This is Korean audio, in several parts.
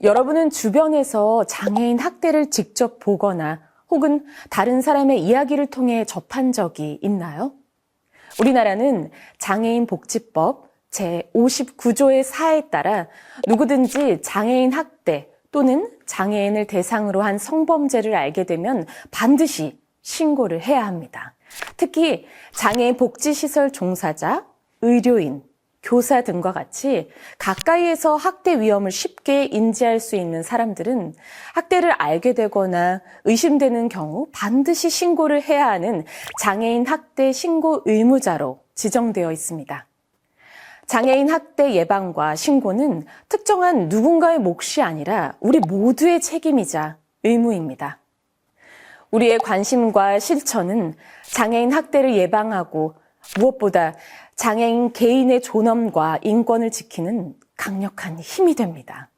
여러분은 주변에서 장애인 학대를 직접 보거나 혹은 다른 사람의 이야기를 통해 접한 적이 있나요? 우리나라는 장애인 복지법 제59조의 4에 따라 누구든지 장애인 학대 또는 장애인을 대상으로 한 성범죄를 알게 되면 반드시 신고를 해야 합니다. 특히 장애인 복지시설 종사자, 의료인, 교사 등과 같이 가까이에서 학대 위험을 쉽게 인지할 수 있는 사람들은 학대를 알게 되거나 의심되는 경우 반드시 신고를 해야 하는 장애인 학대 신고 의무자로 지정되어 있습니다. 장애인 학대 예방과 신고는 특정한 누군가의 몫이 아니라 우리 모두의 책임이자 의무입니다. 우리의 관심과 실천은 장애인 학대를 예방하고 무엇보다 장애인 개인의 존엄과 인권을 지키는 강력한 힘이 됩니다.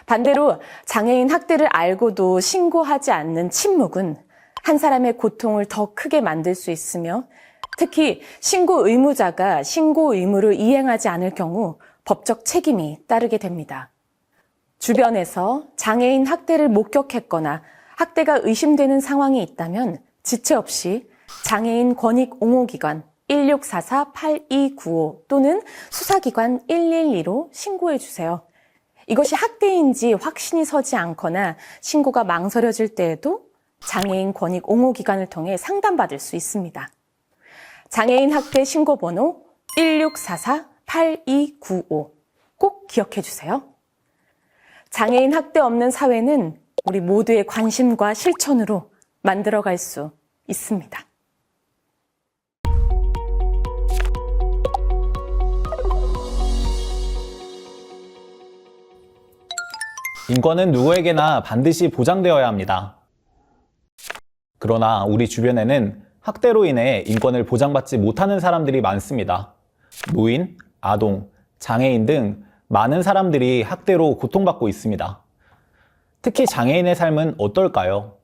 반대로 장애인 학대를 알고도 신고하지 않는 침묵은 한 사람의 고통을 더 크게 만들 수 있으며 특히 신고 의무자가 신고 의무를 이행하지 않을 경우 법적 책임이 따르게 됩니다. 주변에서 장애인 학대를 목격했거나 학대가 의심되는 상황이 있다면 지체 없이 장애인 권익 옹호기관 1644-8295 또는 수사기관 112로 신고해 주세요. 이것이 학대인지 확신이 서지 않거나 신고가 망설여질 때에도 장애인 권익 옹호기관을 통해 상담받을 수 있습니다. 장애인 학대 신고번호 1644-8295 꼭 기억해 주세요. 장애인 학대 없는 사회는 우리 모두의 관심과 실천으로 만들어갈 수 있습니다. 인권은 누구에게나 반드시 보장되어야 합니다. 그러나 우리 주변에는 학대로 인해 인권을 보장받지 못하는 사람들이 많습니다. 노인, 아동, 장애인 등 많은 사람들이 학대로 고통받고 있습니다. 특히 장애인의 삶은 어떨까요?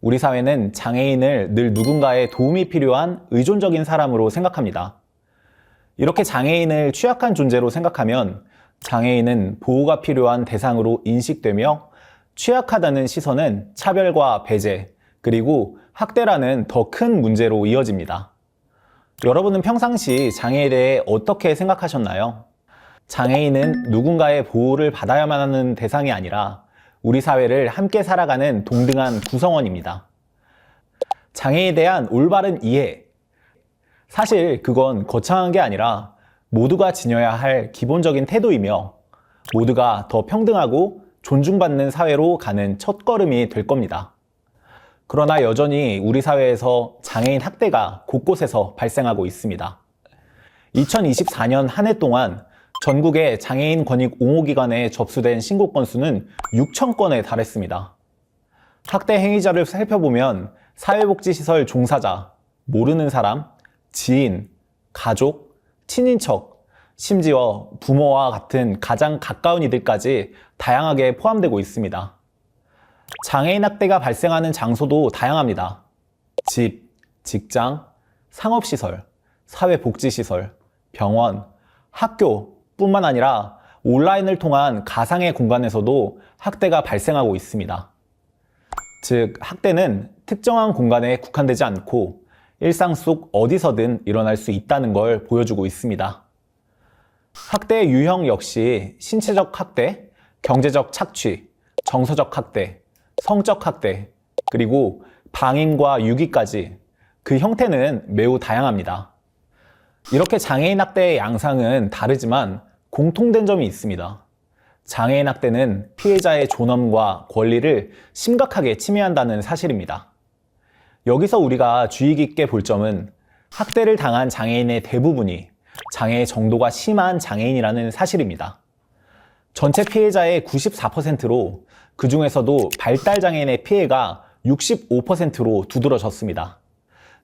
우리 사회는 장애인을 늘 누군가의 도움이 필요한 의존적인 사람으로 생각합니다. 이렇게 장애인을 취약한 존재로 생각하면 장애인은 보호가 필요한 대상으로 인식되며 취약하다는 시선은 차별과 배제, 그리고 학대라는 더 큰 문제로 이어집니다. 여러분은 평상시 장애에 대해 어떻게 생각하셨나요? 장애인은 누군가의 보호를 받아야만 하는 대상이 아니라 우리 사회를 함께 살아가는 동등한 구성원입니다. 장애에 대한 올바른 이해. 사실 그건 거창한 게 아니라 모두가 지녀야 할 기본적인 태도이며 모두가 더 평등하고 존중받는 사회로 가는 첫걸음이 될 겁니다. 그러나 여전히 우리 사회에서 장애인 학대가 곳곳에서 발생하고 있습니다. 2024년 한 해 동안 전국의 장애인 권익 옹호기관에 접수된 신고 건수는 6,000건에 달했습니다. 학대 행위자를 살펴보면 사회복지시설 종사자, 모르는 사람, 지인, 가족, 친인척, 심지어 부모와 같은 가장 가까운 이들까지 다양하게 포함되고 있습니다. 장애인 학대가 발생하는 장소도 다양합니다. 집, 직장, 상업시설, 사회복지시설, 병원, 학교 뿐만 아니라 온라인을 통한 가상의 공간에서도 학대가 발생하고 있습니다. 즉, 학대는 특정한 공간에 국한되지 않고 일상 속 어디서든 일어날 수 있다는 걸 보여주고 있습니다. 학대의 유형 역시 신체적 학대, 경제적 착취, 정서적 학대, 성적 학대, 그리고 방임과 유기까지 그 형태는 매우 다양합니다. 이렇게 장애인 학대의 양상은 다르지만 공통된 점이 있습니다. 장애인 학대는 피해자의 존엄과 권리를 심각하게 침해한다는 사실입니다. 여기서 우리가 주의 깊게 볼 점은 학대를 당한 장애인의 대부분이 장애의 정도가 심한 장애인이라는 사실입니다. 전체 피해자의 94%로 그 중에서도 발달장애인의 피해가 65%로 두드러졌습니다.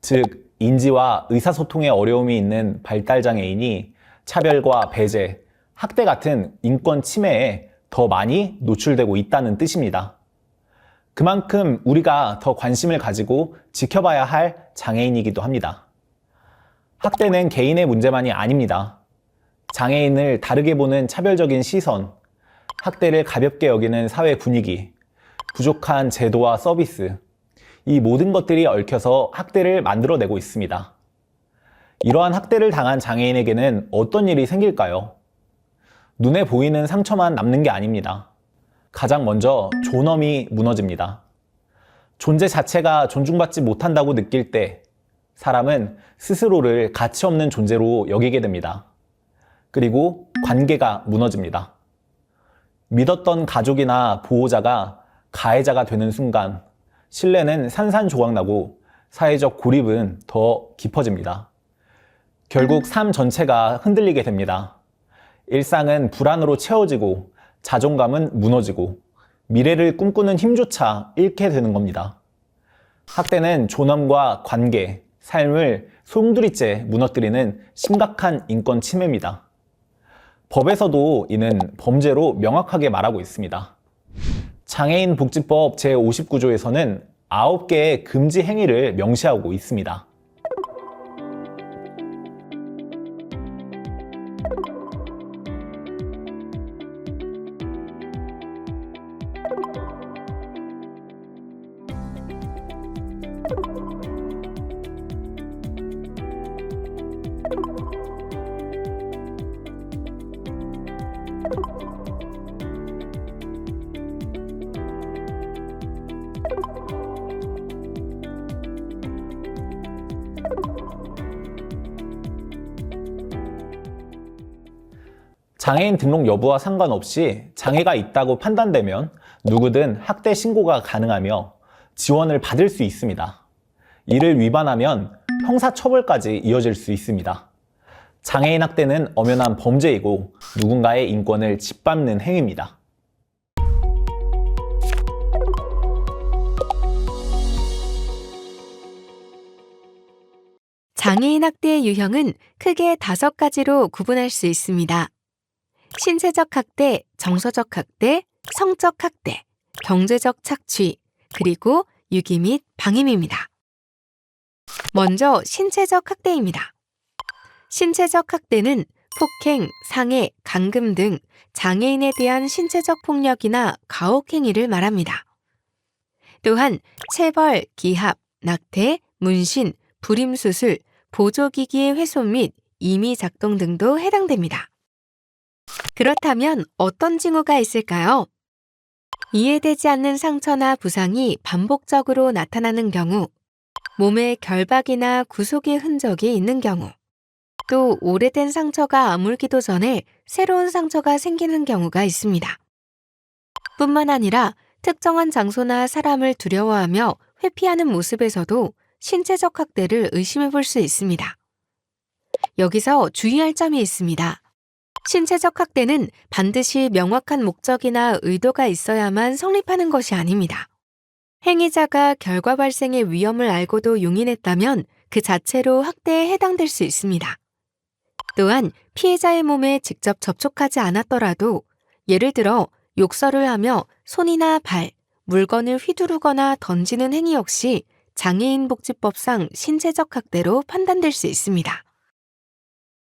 즉, 인지와 의사소통에 어려움이 있는 발달장애인이 차별과 배제, 학대 같은 인권 침해에 더 많이 노출되고 있다는 뜻입니다. 그만큼 우리가 더 관심을 가지고 지켜봐야 할 장애인이기도 합니다. 학대는 개인의 문제만이 아닙니다. 장애인을 다르게 보는 차별적인 시선, 학대를 가볍게 여기는 사회 분위기, 부족한 제도와 서비스, 이 모든 것들이 얽혀서 학대를 만들어내고 있습니다. 이러한 학대를 당한 장애인에게는 어떤 일이 생길까요? 눈에 보이는 상처만 남는 게 아닙니다. 가장 먼저 존엄이 무너집니다. 존재 자체가 존중받지 못한다고 느낄 때 사람은 스스로를 가치 없는 존재로 여기게 됩니다. 그리고 관계가 무너집니다. 믿었던 가족이나 보호자가 가해자가 되는 순간 신뢰는 산산조각나고 사회적 고립은 더 깊어집니다. 결국 삶 전체가 흔들리게 됩니다. 일상은 불안으로 채워지고 자존감은 무너지고 미래를 꿈꾸는 힘조차 잃게 되는 겁니다. 학대는 존엄과 관계, 삶을 송두리째 무너뜨리는 심각한 인권 침해입니다. 법에서도 이는 범죄로 명확하게 말하고 있습니다. 장애인 복지법 제59조에서는 9개의 금지 행위를 명시하고 있습니다. 장애인 등록 여부와 상관없이 장애가 있다고 판단되면 누구든 학대 신고가 가능하며 지원을 받을 수 있습니다. 이를 위반하면 형사처벌까지 이어질 수 있습니다. 장애인 학대는 엄연한 범죄이고 누군가의 인권을 짓밟는 행위입니다. 장애인 학대의 유형은 크게 5가지로 구분할 수 있습니다. 신체적 학대, 정서적 학대, 성적 학대, 경제적 착취, 그리고 유기 및 방임입니다. 먼저 신체적 학대입니다. 신체적 학대는 폭행, 상해, 감금 등 장애인에 대한 신체적 폭력이나 가혹행위를 말합니다. 또한 체벌, 기합, 낙태, 문신, 불임수술, 보조기기의 훼손 및 임의 작동 등도 해당됩니다. 그렇다면 어떤 징후가 있을까요? 이해되지 않는 상처나 부상이 반복적으로 나타나는 경우, 몸에 결박이나 구속의 흔적이 있는 경우, 또 오래된 상처가 아물기도 전에 새로운 상처가 생기는 경우가 있습니다. 뿐만 아니라 특정한 장소나 사람을 두려워하며 회피하는 모습에서도 신체적 학대를 의심해 볼 수 있습니다. 여기서 주의할 점이 있습니다. 신체적 학대는 반드시 명확한 목적이나 의도가 있어야만 성립하는 것이 아닙니다. 행위자가 결과 발생의 위험을 알고도 용인했다면 그 자체로 학대에 해당될 수 있습니다. 또한 피해자의 몸에 직접 접촉하지 않았더라도 예를 들어 욕설을 하며 손이나 발, 물건을 휘두르거나 던지는 행위 역시 장애인 복지법상 신체적 학대로 판단될 수 있습니다.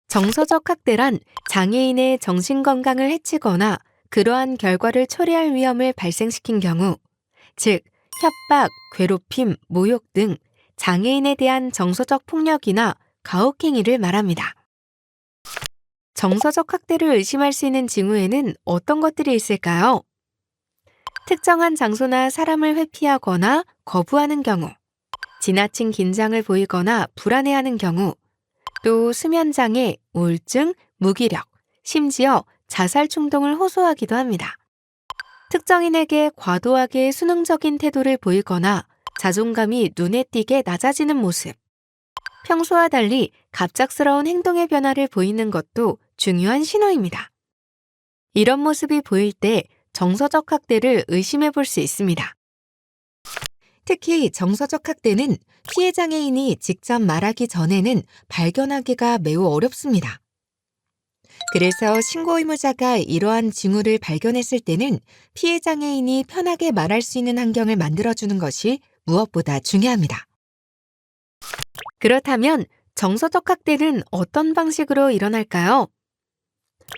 정서적 학대란 장애인의 정신건강을 해치거나 그러한 결과를 초래할 위험을 발생시킨 경우, 즉 협박, 괴롭힘, 모욕 등 장애인에 대한 정서적 폭력이나 가혹행위를 말합니다. 정서적 학대를 의심할 수 있는 징후에는 어떤 것들이 있을까요? 특정한 장소나 사람을 회피하거나 거부하는 경우, 지나친 긴장을 보이거나 불안해하는 경우, 또 수면장애, 우울증, 무기력, 심지어 자살 충동을 호소하기도 합니다. 특정인에게 과도하게 수능적인 태도를 보이거나 자존감이 눈에 띄게 낮아지는 모습, 평소와 달리 갑작스러운 행동의 변화를 보이는 것도 중요한 신호입니다. 이런 모습이 보일 때 정서적 학대를 의심해 볼 수 있습니다. 특히 정서적 학대는 피해 장애인이 직접 말하기 전에는 발견하기가 매우 어렵습니다. 그래서 신고 의무자가 이러한 징후를 발견했을 때는 피해 장애인이 편하게 말할 수 있는 환경을 만들어주는 것이 무엇보다 중요합니다. 그렇다면 정서적 학대는 어떤 방식으로 일어날까요?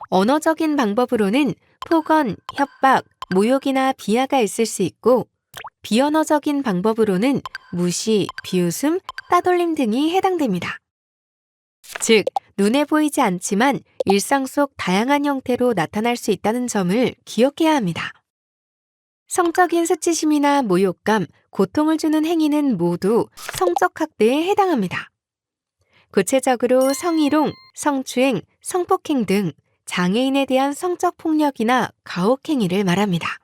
언어적인 방법으로는 폭언, 협박, 모욕이나 비하가 있을 수 있고 비언어적인 방법으로는 무시, 비웃음, 따돌림 등이 해당됩니다. 즉, 눈에 보이지 않지만 일상 속 다양한 형태로 나타날 수 있다는 점을 기억해야 합니다. 성적인 수치심이나 모욕감, 고통을 주는 행위는 모두 성적 학대에 해당합니다. 구체적으로 성희롱, 성추행, 성폭행 등 장애인에 대한 성적 폭력이나 가혹 행위를 말합니다.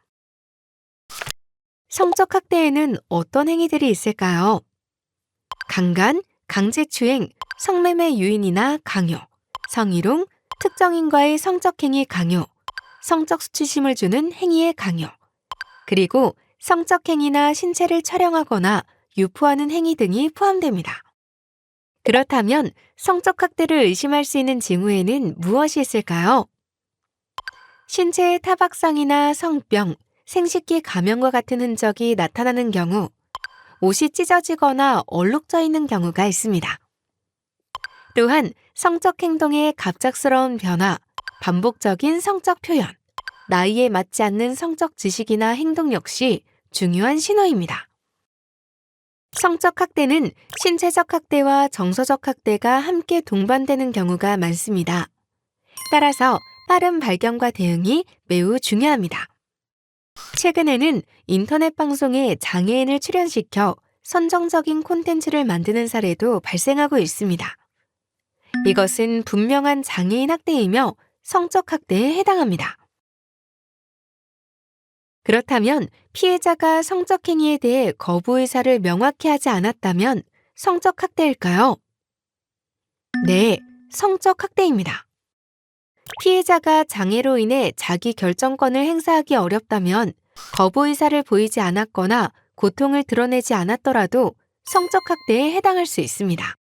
성적 학대에는 어떤 행위들이 있을까요? 강간, 강제추행, 성매매 유인이나 강요, 성희롱, 특정인과의 성적 행위 강요, 성적 수치심을 주는 행위의 강요, 그리고 성적 행위나 신체를 촬영하거나 유포하는 행위 등이 포함됩니다. 그렇다면 성적 학대를 의심할 수 있는 징후에는 무엇이 있을까요? 신체의 타박상이나 성병, 생식기 감염과 같은 흔적이 나타나는 경우, 옷이 찢어지거나 얼룩져 있는 경우가 있습니다. 또한 성적 행동의 갑작스러운 변화, 반복적인 성적 표현, 나이에 맞지 않는 성적 지식이나 행동 역시 중요한 신호입니다. 성적 학대는 신체적 학대와 정서적 학대가 함께 동반되는 경우가 많습니다. 따라서 빠른 발견과 대응이 매우 중요합니다. 최근에는 인터넷 방송에 장애인을 출연시켜 선정적인 콘텐츠를 만드는 사례도 발생하고 있습니다. 이것은 분명한 장애인 학대이며 성적 학대에 해당합니다. 그렇다면 피해자가 성적 행위에 대해 거부 의사를 명확히 하지 않았다면 성적 학대일까요? 네, 성적 학대입니다. 피해자가 장애로 인해 자기 결정권을 행사하기 어렵다면 거부 의사를 보이지 않았거나 고통을 드러내지 않았더라도 성적 학대에 해당할 수 있습니다.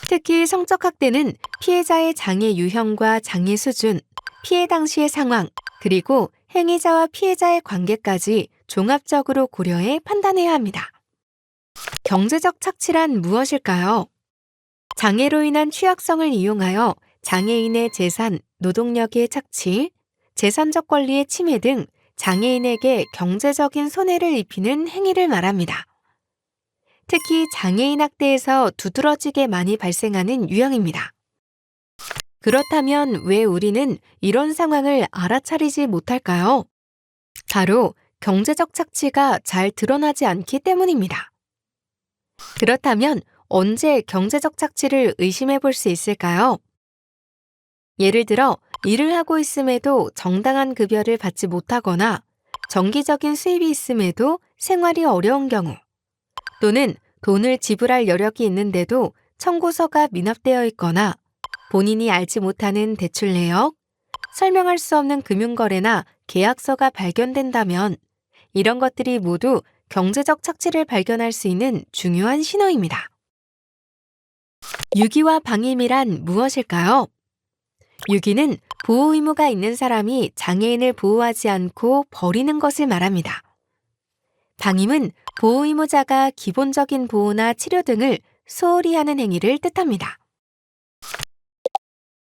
특히 성적 학대는 피해자의 장애 유형과 장애 수준, 피해 당시의 상황, 그리고 행위자와 피해자의 관계까지 종합적으로 고려해 판단해야 합니다. 경제적 착취란 무엇일까요? 장애로 인한 취약성을 이용하여 장애인의 재산, 노동력의 착취, 재산적 권리의 침해 등 장애인에게 경제적인 손해를 입히는 행위를 말합니다. 특히 장애인 학대에서 두드러지게 많이 발생하는 유형입니다. 그렇다면 왜 우리는 이런 상황을 알아차리지 못할까요? 바로 경제적 착취가 잘 드러나지 않기 때문입니다. 그렇다면 언제 경제적 착취를 의심해 볼 수 있을까요? 예를 들어 일을 하고 있음에도 정당한 급여를 받지 못하거나 정기적인 수입이 있음에도 생활이 어려운 경우, 또는 돈을 지불할 여력이 있는데도 청구서가 미납되어 있거나 본인이 알지 못하는 대출 내역, 설명할 수 없는 금융거래나 계약서가 발견된다면 이런 것들이 모두 경제적 착취를 발견할 수 있는 중요한 신호입니다. 유기와 방임이란 무엇일까요? 유기는 보호 의무가 있는 사람이 장애인을 보호하지 않고 버리는 것을 말합니다. 방임은 보호 의무자가 기본적인 보호나 치료 등을 소홀히 하는 행위를 뜻합니다.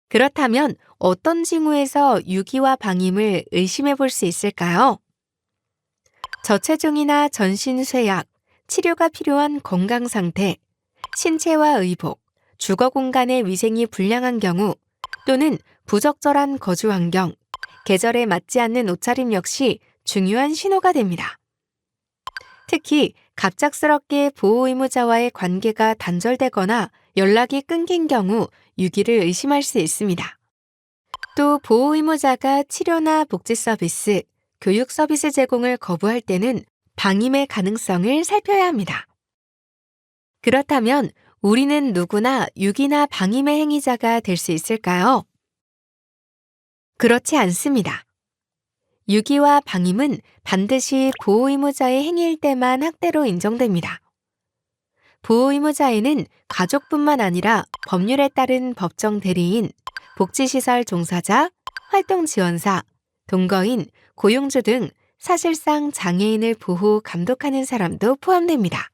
그렇다면 어떤 징후에서 유기와 방임을 의심해 볼 수 있을까요? 저체중이나 전신 쇠약, 치료가 필요한 건강 상태, 신체와 의복, 주거 공간의 위생이 불량한 경우, 또는 부적절한 거주 환경, 계절에 맞지 않는 옷차림 역시 중요한 신호가 됩니다. 특히 갑작스럽게 보호 의무자와의 관계가 단절되거나 연락이 끊긴 경우 유기를 의심할 수 있습니다. 또 보호 의무자가 치료나 복지 서비스, 교육 서비스 제공을 거부할 때는 방임의 가능성을 살펴야 합니다. 그렇다면 우리는 누구나 유기나 방임의 행위자가 될 수 있을까요? 그렇지 않습니다. 유기와 방임은 반드시 보호 의무자의 행위일 때만 학대로 인정됩니다. 보호 의무자에는 가족뿐만 아니라 법률에 따른 법정 대리인, 복지시설 종사자, 활동지원사, 동거인, 고용주 등 사실상 장애인을 보호, 감독하는 사람도 포함됩니다.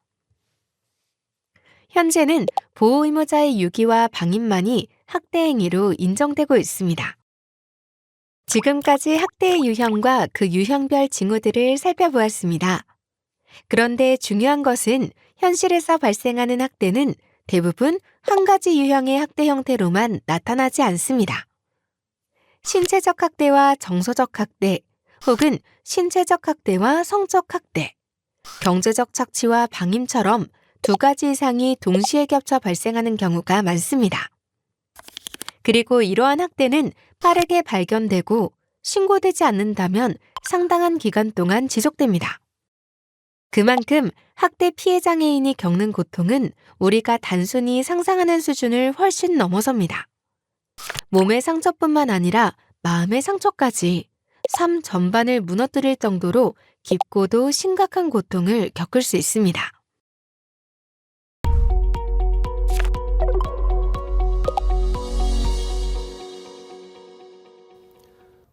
현재는 보호 의무자의 유기와 방임만이 학대 행위로 인정되고 있습니다. 지금까지 학대의 유형과 그 유형별 징후들을 살펴보았습니다. 그런데 중요한 것은 현실에서 발생하는 학대는 대부분 한 가지 유형의 학대 형태로만 나타나지 않습니다. 신체적 학대와 정서적 학대, 혹은 신체적 학대와 성적 학대, 경제적 착취와 방임처럼 두 가지 이상이 동시에 겹쳐 발생하는 경우가 많습니다. 그리고 이러한 학대는 빠르게 발견되고 신고되지 않는다면 상당한 기간 동안 지속됩니다. 그만큼 학대 피해 장애인이 겪는 고통은 우리가 단순히 상상하는 수준을 훨씬 넘어섭니다. 몸의 상처뿐만 아니라 마음의 상처까지 삶 전반을 무너뜨릴 정도로 깊고도 심각한 고통을 겪을 수 있습니다.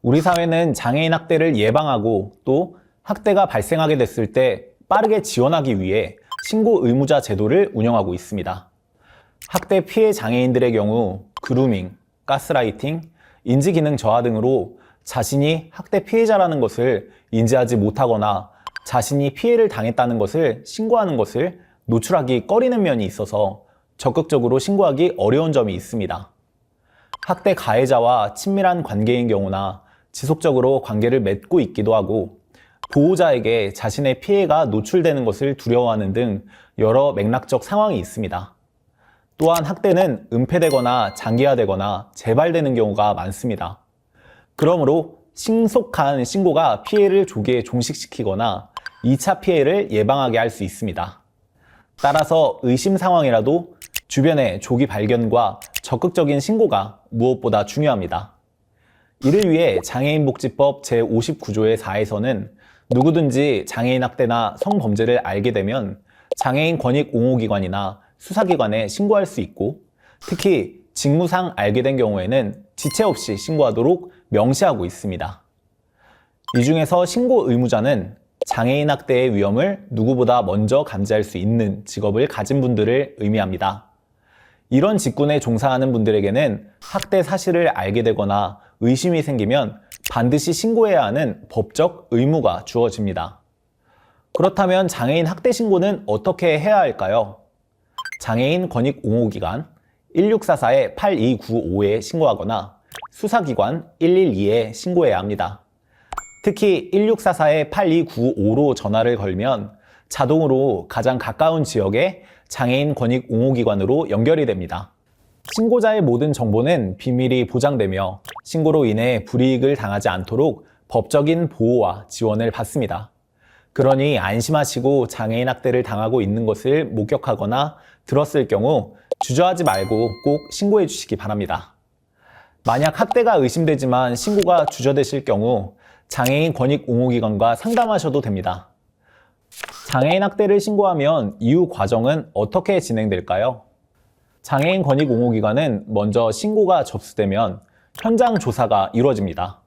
우리 사회는 장애인 학대를 예방하고 또 학대가 발생하게 됐을 때 빠르게 지원하기 위해 신고 의무자 제도를 운영하고 있습니다. 학대 피해 장애인들의 경우 그루밍, 가스라이팅, 인지기능 저하 등으로 자신이 학대 피해자라는 것을 인지하지 못하거나 자신이 피해를 당했다는 것을 신고하는 것을 노출하기 꺼리는 면이 있어서 적극적으로 신고하기 어려운 점이 있습니다. 학대 가해자와 친밀한 관계인 경우나 지속적으로 관계를 맺고 있기도 하고 보호자에게 자신의 피해가 노출되는 것을 두려워하는 등 여러 맥락적 상황이 있습니다. 또한 학대는 은폐되거나 장기화되거나 재발되는 경우가 많습니다. 그러므로 신속한 신고가 피해를 조기에 종식시키거나 2차 피해를 예방하게 할 수 있습니다. 따라서 의심 상황이라도 주변의 조기 발견과 적극적인 신고가 무엇보다 중요합니다. 이를 위해 장애인복지법 제59조의 4에서는 누구든지 장애인 학대나 성범죄를 알게 되면 장애인 권익옹호기관이나 수사기관에 신고할 수 있고 특히 직무상 알게 된 경우에는 지체 없이 신고하도록 명시하고 있습니다. 이 중에서 신고 의무자는 장애인 학대의 위험을 누구보다 먼저 감지할 수 있는 직업을 가진 분들을 의미합니다. 이런 직군에 종사하는 분들에게는 학대 사실을 알게 되거나 의심이 생기면 반드시 신고해야 하는 법적 의무가 주어집니다. 그렇다면 장애인 학대 신고는 어떻게 해야 할까요? 장애인 권익옹호기관 1644-8295에 신고하거나 수사기관 112에 신고해야 합니다. 특히 1644-8295로 전화를 걸면 자동으로 가장 가까운 지역의 장애인 권익옹호기관으로 연결이 됩니다. 신고자의 모든 정보는 비밀이 보장되며 신고로 인해 불이익을 당하지 않도록 법적인 보호와 지원을 받습니다. 그러니 안심하시고 장애인 학대를 당하고 있는 것을 목격하거나 들었을 경우 주저하지 말고 꼭 신고해 주시기 바랍니다. 만약 학대가 의심되지만 신고가 주저되실 경우 장애인 권익옹호기관과 상담하셔도 됩니다. 장애인 학대를 신고하면 이후 과정은 어떻게 진행될까요? 장애인 권익옹호기관은 먼저 신고가 접수되면 현장 조사가 이루어집니다.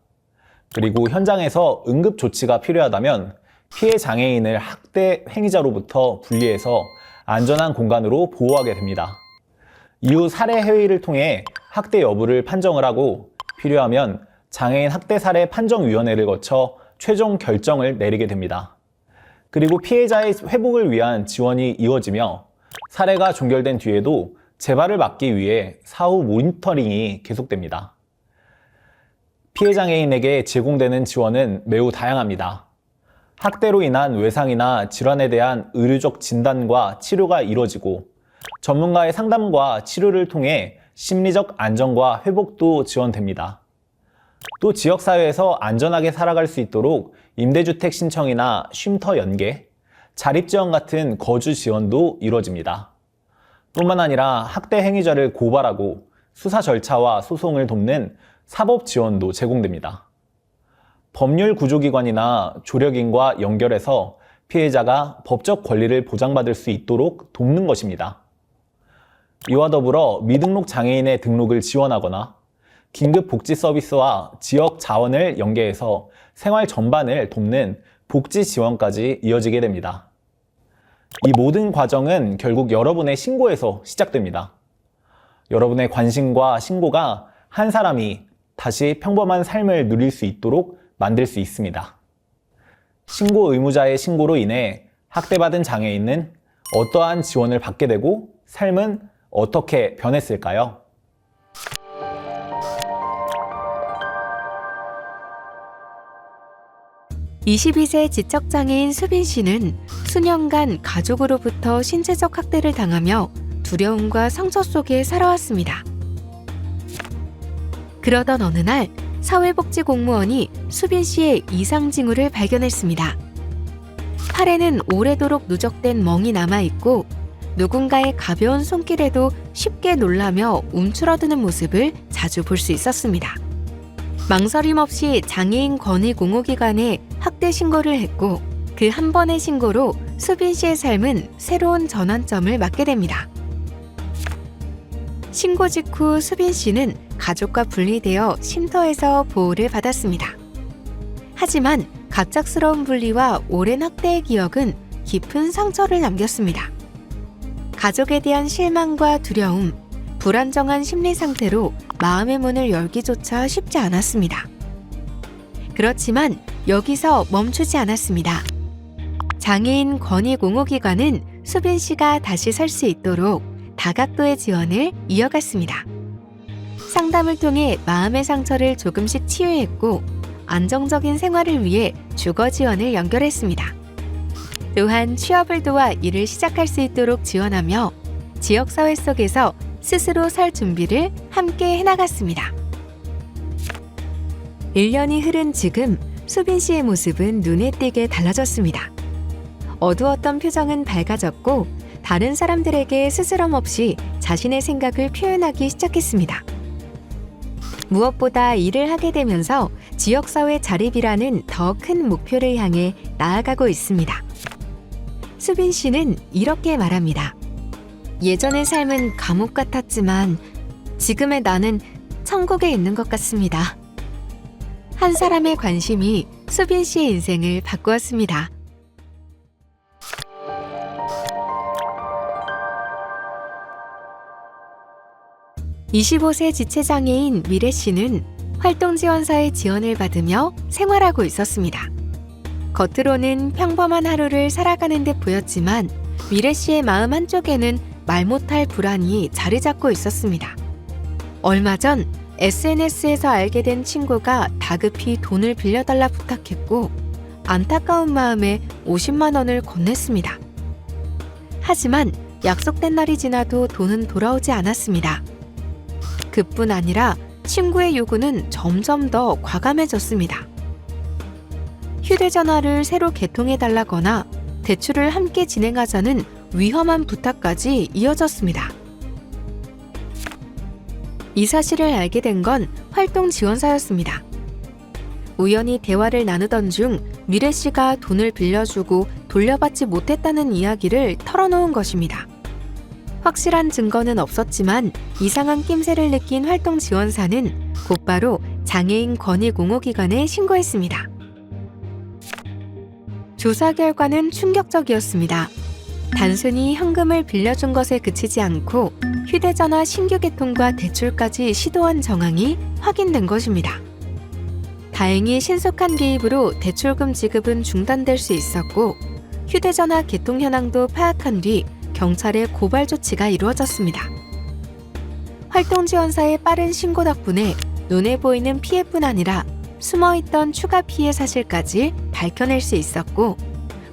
그리고 현장에서 응급 조치가 필요하다면 피해 장애인을 학대 행위자로부터 분리해서 안전한 공간으로 보호하게 됩니다. 이후 사례 회의를 통해 학대 여부를 판정을 하고 필요하면 장애인 학대 사례 판정위원회를 거쳐 최종 결정을 내리게 됩니다. 그리고 피해자의 회복을 위한 지원이 이어지며 사례가 종결된 뒤에도 재발을 막기 위해 사후 모니터링이 계속됩니다. 피해 장애인에게 제공되는 지원은 매우 다양합니다. 학대로 인한 외상이나 질환에 대한 의료적 진단과 치료가 이루어지고 전문가의 상담과 치료를 통해 심리적 안정과 회복도 지원됩니다. 또 지역사회에서 안전하게 살아갈 수 있도록 임대주택 신청이나 쉼터 연계, 자립지원 같은 거주 지원도 이루어집니다. 뿐만 아니라 학대 행위자를 고발하고 수사 절차와 소송을 돕는 사법 지원도 제공됩니다. 법률 구조기관이나 조력인과 연결해서 피해자가 법적 권리를 보장받을 수 있도록 돕는 것입니다. 이와 더불어 미등록 장애인의 등록을 지원하거나 긴급 복지 서비스와 지역 자원을 연계해서 생활 전반을 돕는 복지 지원까지 이어지게 됩니다. 이 모든 과정은 결국 여러분의 신고에서 시작됩니다. 여러분의 관심과 신고가 한 사람이 다시 평범한 삶을 누릴 수 있도록 만들 수 있습니다. 신고 의무자의 신고로 인해 학대받은 장애인은 어떠한 지원을 받게 되고 삶은 어떻게 변했을까요? (22세) 지적장애인 수빈 씨는 수년간 가족으로부터 신체적 학대를 당하며 두려움과 상처 속에 살아왔습니다. 그러던 어느 날 사회복지 공무원이 수빈 씨의 이상 징후를 발견했습니다. 팔에는 오래도록 누적된 멍이 남아있고 누군가의 가벼운 손길에도 쉽게 놀라며 움츠러드는 모습을 자주 볼 수 있었습니다. 망설임 없이 장애인 권익공호기관에 학대 신고를 했고 그 한 번의 신고로 수빈 씨의 삶은 새로운 전환점을 맞게 됩니다. 신고 직후 수빈 씨는 가족과 분리되어 쉼터에서 보호를 받았습니다. 하지만 갑작스러운 분리와 오랜 학대의 기억은 깊은 상처를 남겼습니다. 가족에 대한 실망과 두려움, 불안정한 심리 상태로 마음의 문을 열기조차 쉽지 않았습니다. 그렇지만 여기서 멈추지 않았습니다. 장애인 권익공호기관은 수빈 씨가 다시 설 수 있도록 다각도의 지원을 이어갔습니다. 상담을 통해 마음의 상처를 조금씩 치유했고 안정적인 생활을 위해 주거 지원을 연결했습니다. 또한 취업을 도와 일을 시작할 수 있도록 지원하며 지역사회 속에서 스스로 살 준비를 함께 해나갔습니다. 1년이 흐른 지금 수빈 씨의 모습은 눈에 띄게 달라졌습니다. 어두웠던 표정은 밝아졌고 다른 사람들에게 스스럼 없이 자신의 생각을 표현하기 시작했습니다. 무엇보다 일을 하게 되면서 지역사회 자립이라는 더 큰 목표를 향해 나아가고 있습니다. 수빈 씨는 이렇게 말합니다. 예전의 삶은 감옥 같았지만 지금의 나는 천국에 있는 것 같습니다. 한 사람의 관심이 수빈 씨의 인생을 바꾸었습니다. (25세) 지체장애인 미래 씨는 활동지원사의 지원을 받으며 생활하고 있었습니다. 겉으로는 평범한 하루를 살아가는 듯 보였지만 미래 씨의 마음 한쪽에는 말 못할 불안이 자리 잡고 있었습니다. 얼마 전 SNS에서 알게 된 친구가 다급히 돈을 빌려달라 부탁했고 안타까운 마음에 50만 원을 건넸습니다. 하지만 약속된 날이 지나도 돈은 돌아오지 않았습니다. 그뿐 아니라 친구의 요구는 점점 더 과감해졌습니다. 휴대전화를 새로 개통해달라거나 대출을 함께 진행하자는 위험한 부탁까지 이어졌습니다. 이 사실을 알게 된 건 활동지원사였습니다. 우연히 대화를 나누던 중 미래 씨가 돈을 빌려주고 돌려받지 못했다는 이야기를 털어놓은 것입니다. 확실한 증거는 없었지만 이상한 낌새를 느낀 활동지원사는 곧바로 장애인 권익공호기관에 신고했습니다. 조사 결과는 충격적이었습니다. 단순히 현금을 빌려준 것에 그치지 않고 휴대전화 신규 개통과 대출까지 시도한 정황이 확인된 것입니다. 다행히 신속한 개입으로 대출금 지급은 중단될 수 있었고 휴대전화 개통 현황도 파악한 뒤 경찰의 고발 조치가 이루어졌습니다. 활동지원사의 빠른 신고 덕분에 눈에 보이는 피해뿐 아니라 숨어있던 추가 피해 사실까지 밝혀낼 수 있었고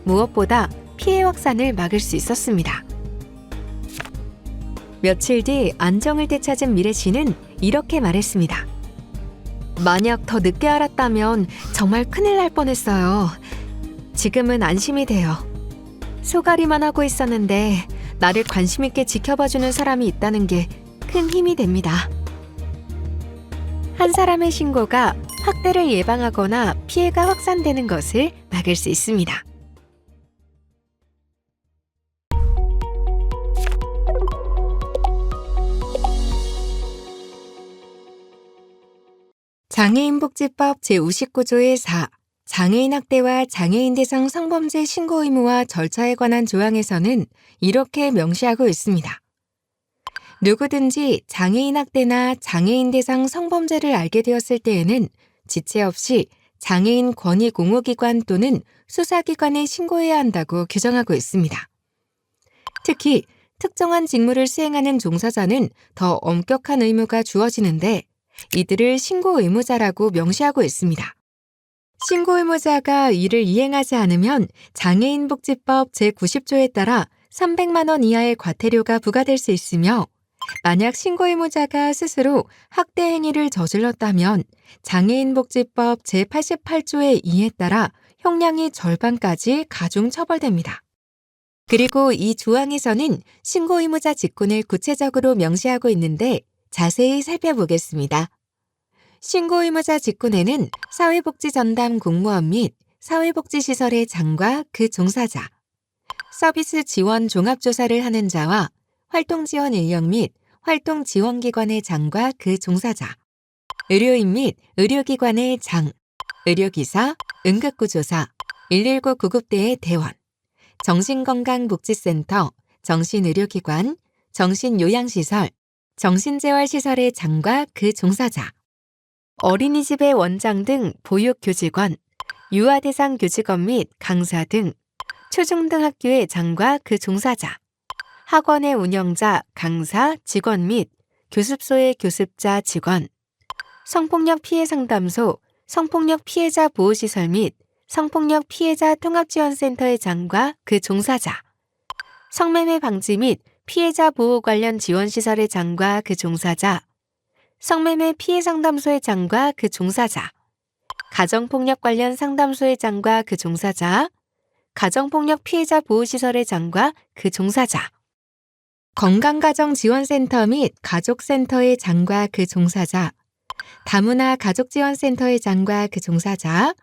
무엇보다 피해 확산을 막을 수 있었습니다. 며칠 뒤 안정을 되찾은 미래 씨는 이렇게 말했습니다. 만약 더 늦게 알았다면 정말 큰일 날 뻔했어요. 지금은 안심이 돼요. 소가리만 하고 있었는데 나를 관심 있게 지켜봐주는 사람이 있다는 게 큰 힘이 됩니다. 한 사람의 신고가 학대를 예방하거나 피해가 확산되는 것을 막을 수 있습니다. 장애인복지법 제59조의 4 장애인 학대와 장애인 대상 성범죄 신고 의무와 절차에 관한 조항에서는 이렇게 명시하고 있습니다. 누구든지 장애인 학대나 장애인 대상 성범죄를 알게 되었을 때에는 지체 없이 장애인 권익옹호기관 또는 수사기관에 신고해야 한다고 규정하고 있습니다. 특히 특정한 직무를 수행하는 종사자는 더 엄격한 의무가 주어지는데 이들을 신고 의무자라고 명시하고 있습니다. 신고 의무자가 이를 이행하지 않으면 장애인복지법 제90조에 따라 300만 원 이하의 과태료가 부과될 수 있으며 만약 신고 의무자가 스스로 학대 행위를 저질렀다면 장애인복지법 제88조의 2에 따라 형량이 절반까지 가중 처벌됩니다. 그리고 이 조항에서는 신고 의무자 직군을 구체적으로 명시하고 있는데 자세히 살펴보겠습니다. 신고 의무자 직군에는 사회복지전담 공무원 및 사회복지시설의 장과 그 종사자, 서비스 지원 종합조사를 하는 자와 활동지원 인력 및 활동지원기관의 장과 그 종사자, 의료인 및 의료기관의 장, 의료기사, 응급구조사, 119 구급대의 대원, 정신건강복지센터, 정신의료기관, 정신요양시설, 정신재활시설의 장과 그 종사자, 어린이집의 원장 등 보육교직원, 유아대상 교직원 및 강사 등 초중등학교의 장과 그 종사자, 학원의 운영자, 강사, 직원 및 교습소의 교습자, 직원, 성폭력 피해 상담소, 성폭력 피해자 보호시설 및 성폭력 피해자 통합지원센터의 장과 그 종사자, 성매매 방지 및 피해자 보호 관련 지원시설의 장과 그 종사자, 성매매 피해 상담소의 장과 그 종사자, 가정폭력 관련 상담소의 장과 그 종사자, 가정폭력 피해자 보호시설의 장과 그 종사자, 건강가정지원센터 및 가족센터의 장과 그 종사자, 다문화 가족지원센터의 장과 그 종사자,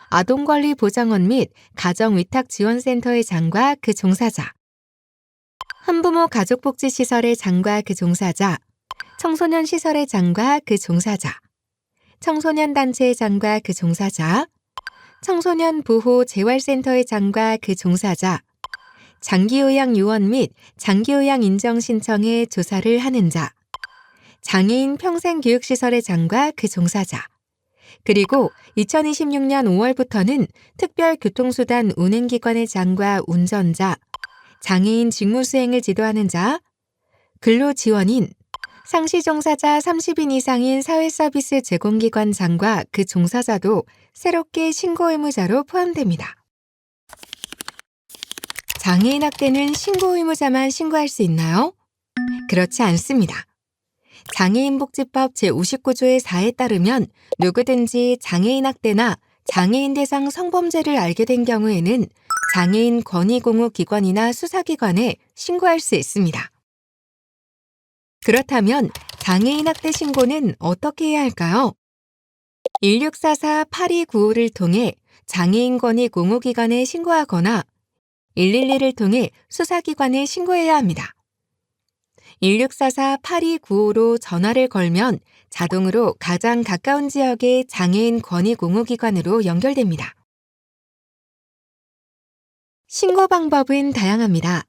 아동권리보장원 및 가정위탁지원센터의 장과 그 종사자, 한부모 가족복지시설의 장과 그 종사자, 청소년 시설의 장과 그 종사자, 청소년 단체의 장과 그 종사자, 청소년 보호 재활센터의 장과 그 종사자, 장기요양 요원 및 장기요양 인정 신청에 조사를 하는 자, 장애인 평생교육시설의 장과 그 종사자, 그리고 2026년 5월부터는 특별교통수단 운행기관의 장과 운전자, 장애인 직무수행을 지도하는 자, 근로지원인, 상시종사자 30인 이상인 사회서비스 제공기관 장과 그 종사자도 새롭게 신고 의무자로 포함됩니다. 장애인 학대는 신고 의무자만 신고할 수 있나요? 그렇지 않습니다. 장애인복지법 제59조의 4에 따르면 누구든지 장애인 학대나 장애인 대상 성범죄를 알게 된 경우에는 장애인 권익옹호기관이나 수사기관에 신고할 수 있습니다. 그렇다면 장애인 학대 신고는 어떻게 해야 할까요? 1644-8295를 통해 장애인 권익옹호기관에 신고하거나 112를 통해 수사기관에 신고해야 합니다. 1644-8295로 전화를 걸면 자동으로 가장 가까운 지역의 장애인 권익옹호기관으로 연결됩니다. 신고 방법은 다양합니다.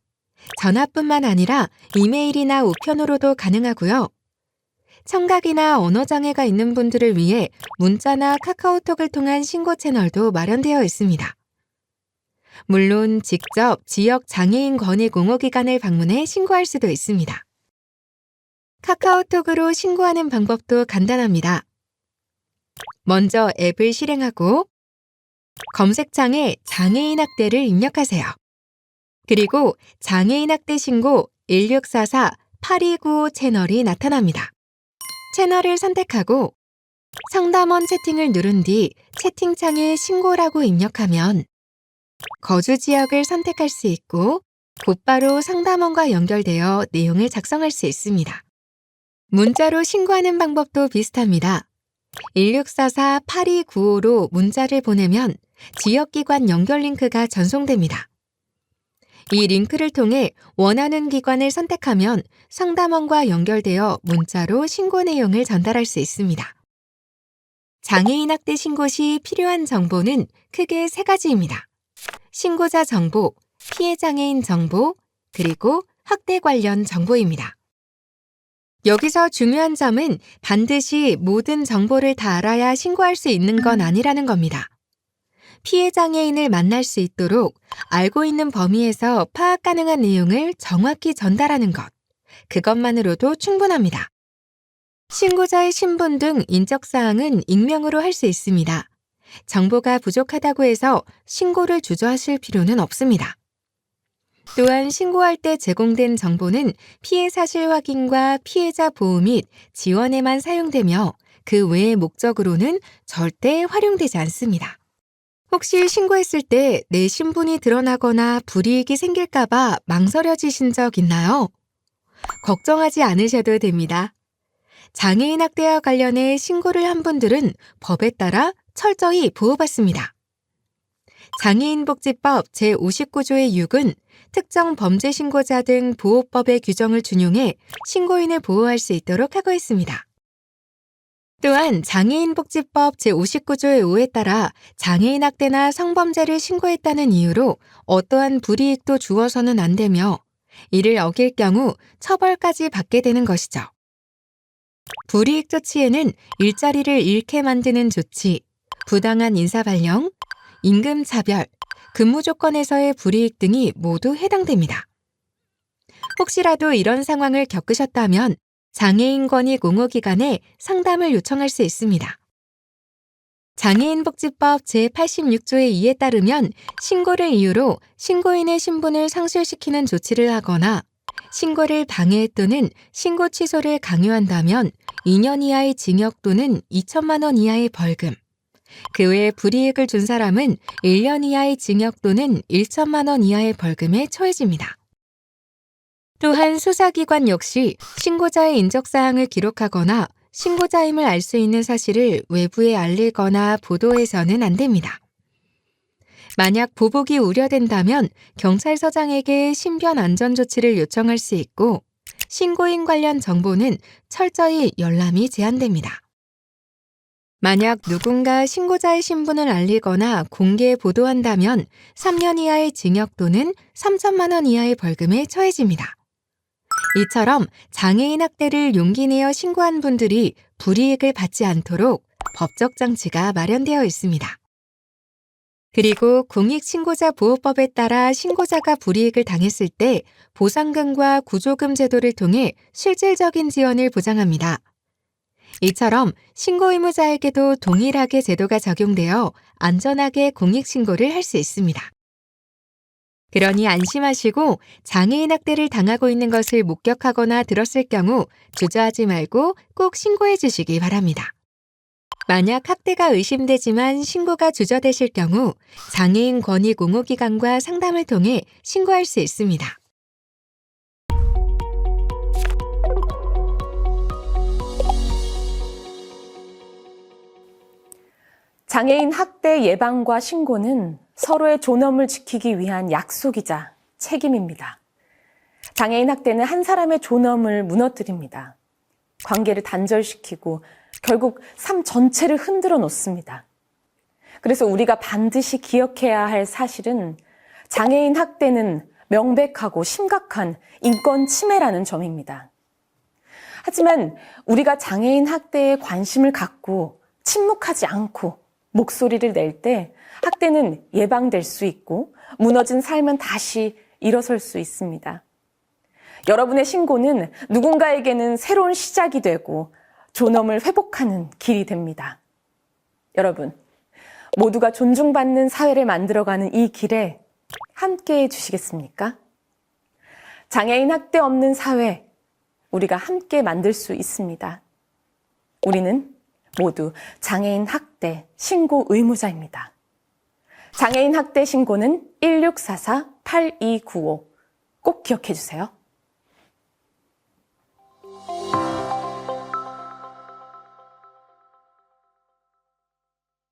전화뿐만 아니라 이메일이나 우편으로도 가능하고요. 청각이나 언어장애가 있는 분들을 위해 문자나 카카오톡을 통한 신고 채널도 마련되어 있습니다. 물론 직접 지역 장애인 권익옹호기관을 방문해 신고할 수도 있습니다. 카카오톡으로 신고하는 방법도 간단합니다. 먼저 앱을 실행하고 검색창에 장애인 학대를 입력하세요. 그리고 장애인 학대 신고 1644-8295 채널이 나타납니다. 채널을 선택하고 상담원 채팅을 누른 뒤 채팅창에 신고라고 입력하면 거주 지역을 선택할 수 있고 곧바로 상담원과 연결되어 내용을 작성할 수 있습니다. 문자로 신고하는 방법도 비슷합니다. 1644-8295로 문자를 보내면 지역기관 연결 링크가 전송됩니다. 이 링크를 통해 원하는 기관을 선택하면 상담원과 연결되어 문자로 신고 내용을 전달할 수 있습니다. 장애인 학대 신고 시 필요한 정보는 크게 3가지입니다. 신고자 정보, 피해 장애인 정보, 그리고 학대 관련 정보입니다. 여기서 중요한 점은 반드시 모든 정보를 다 알아야 신고할 수 있는 건 아니라는 겁니다. 피해 장애인을 만날 수 있도록 알고 있는 범위에서 파악 가능한 내용을 정확히 전달하는 것, 그것만으로도 충분합니다. 신고자의 신분 등 인적사항은 익명으로 할 수 있습니다. 정보가 부족하다고 해서 신고를 주저하실 필요는 없습니다. 또한 신고할 때 제공된 정보는 피해 사실 확인과 피해자 보호 및 지원에만 사용되며 그 외의 목적으로는 절대 활용되지 않습니다. 혹시 신고했을 때 내 신분이 드러나거나 불이익이 생길까봐 망설여지신 적 있나요? 걱정하지 않으셔도 됩니다. 장애인 학대와 관련해 신고를 한 분들은 법에 따라 철저히 보호받습니다. 장애인복지법 제59조의 6은 특정 범죄 신고자 등 보호법의 규정을 준용해 신고인을 보호할 수 있도록 하고 있습니다. 또한 장애인복지법 제59조의 5에 따라 장애인 학대나 성범죄를 신고했다는 이유로 어떠한 불이익도 주어서는 안 되며 이를 어길 경우 처벌까지 받게 되는 것이죠. 불이익 조치에는 일자리를 잃게 만드는 조치, 부당한 인사발령, 임금차별, 근무 조건에서의 불이익 등이 모두 해당됩니다. 혹시라도 이런 상황을 겪으셨다면 장애인 권익 옹호기관에 상담을 요청할 수 있습니다. 장애인복지법 제86조의 2에 따르면 신고를 이유로 신고인의 신분을 상실시키는 조치를 하거나 신고를 방해 또는 신고 취소를 강요한다면 2년 이하의 징역 또는 2천만 원 이하의 벌금, 그 외에 불이익을 준 사람은 1년 이하의 징역 또는 1천만 원 이하의 벌금에 처해집니다. 또한 수사기관 역시 신고자의 인적사항을 기록하거나 신고자임을 알 수 있는 사실을 외부에 알리거나 보도해서는 안 됩니다. 만약 보복이 우려된다면 경찰서장에게 신변 안전 조치를 요청할 수 있고 신고인 관련 정보는 철저히 열람이 제한됩니다. 만약 누군가 신고자의 신분을 알리거나 공개 보도한다면 3년 이하의 징역 또는 3천만 원 이하의 벌금에 처해집니다. 이처럼 장애인 학대를 용기 내어 신고한 분들이 불이익을 받지 않도록 법적 장치가 마련되어 있습니다. 그리고 공익신고자보호법에 따라 신고자가 불이익을 당했을 때 보상금과 구조금 제도를 통해 실질적인 지원을 보장합니다. 이처럼 신고 의무자에게도 동일하게 제도가 적용되어 안전하게 공익신고를 할 수 있습니다. 그러니 안심하시고 장애인 학대를 당하고 있는 것을 목격하거나 들었을 경우 주저하지 말고 꼭 신고해 주시기 바랍니다. 만약 학대가 의심되지만 신고가 주저되실 경우 장애인 권익 옹호기관과 상담을 통해 신고할 수 있습니다. 장애인 학대 예방과 신고는 서로의 존엄을 지키기 위한 약속이자 책임입니다. 장애인 학대는 한 사람의 존엄을 무너뜨립니다. 관계를 단절시키고 결국 삶 전체를 흔들어 놓습니다. 그래서 우리가 반드시 기억해야 할 사실은 장애인 학대는 명백하고 심각한 인권 침해라는 점입니다. 하지만 우리가 장애인 학대에 관심을 갖고 침묵하지 않고 목소리를 낼 때 학대는 예방될 수 있고 무너진 삶은 다시 일어설 수 있습니다. 여러분의 신고는 누군가에게는 새로운 시작이 되고 존엄을 회복하는 길이 됩니다. 여러분, 모두가 존중받는 사회를 만들어가는 이 길에 함께해 주시겠습니까? 장애인 학대 없는 사회, 우리가 함께 만들 수 있습니다. 우리는 모두 장애인 학대 신고 의무자입니다. 장애인 학대 신고는 1644-8295. 꼭 기억해 주세요.